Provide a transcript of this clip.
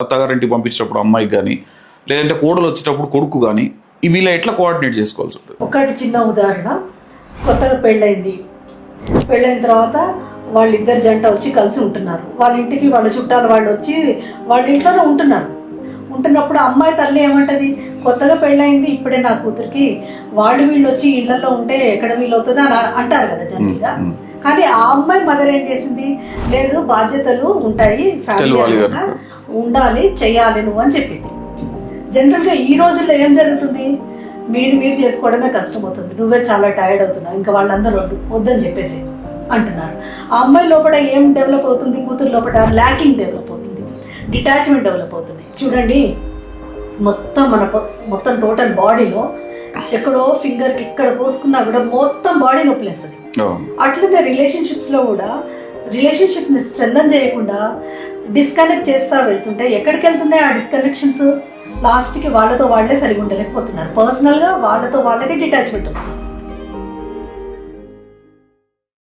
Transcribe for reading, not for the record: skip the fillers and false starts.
అత్తగారింటికి పంపించేటప్పుడు అమ్మాయికి కానీ, లేదంటే కోడలు వచ్చేటప్పుడు కొడుకు కానీ, వీళ్ళ ఎట్లా కోఆర్డినేట్ చేసుకోవాల్సి ఉంటుంది? ఒకటి చిన్న ఉదాహరణ, కొత్తగా పెళ్ళైంది. పెళ్ళైన తర్వాత వాళ్ళిద్దరు జంట వచ్చి కలిసి ఉంటున్నారు. వాళ్ళ ఇంటికి వాళ్ళ చుట్టాలు వాళ్ళు వచ్చి వాళ్ళ ఇంట్లోనే ఉంటున్నారు. ఉంటున్నప్పుడు అమ్మాయి తల్లి ఏమంటది, కొత్తగా పెళ్ళైంది ఇప్పుడే నా కూతురికి, వీళ్ళు వచ్చి ఇళ్లలో ఉంటే ఎక్కడ వీలవుతుంది అని అంటారు కదా జనరల్గా. కానీ ఆ అమ్మాయి మదర్ ఏం చేసింది, లేదు బాధ్యతలు ఉంటాయి, ఫ్యామిలీ ఉండాలి, చెయ్యాలి నువ్వు అని చెప్పింది. జనరల్గా ఈ రోజుల్లో ఏం జరుగుతుంది, మీరు చేసుకోవడమే కష్టమవుతుంది, నువ్వే చాలా టైర్డ్ అవుతున్నావు, ఇంకా వాళ్ళందరూ వద్దని చెప్పేసి అంటున్నారు. ఆ అమ్మాయి లోపల ఏం డెవలప్ అవుతుంది, కూతురు లోపల ల్యాకింగ్ డెవలప్ అవుతుంది, డిటాచ్మెంట్ డెవలప్ అవుతుంది. చూడండి, మొత్తం టోటల్ బాడీలో ఎక్కడో ఫింగర్కి ఇక్కడ కోసుకున్నా కూడా మొత్తం బాడీ నొప్పి వేస్తుంది. అట్లనే రిలేషన్షిప్స్లో కూడా రిలేషన్షిప్ని స్ట్రెంథన్ చేయకుండా డిస్కనెక్ట్ చేస్తూ వెళ్తుంటే ఎక్కడికి వెళ్తున్నాయి ఆ డిస్కనెక్షన్స్? లాస్ట్కి వాళ్ళతో వాళ్ళే సరిగా ఉండలేకపోతున్నారు. పర్సనల్గా వాళ్ళతో వాళ్ళకే డిటాచ్మెంట్ వస్తుంది.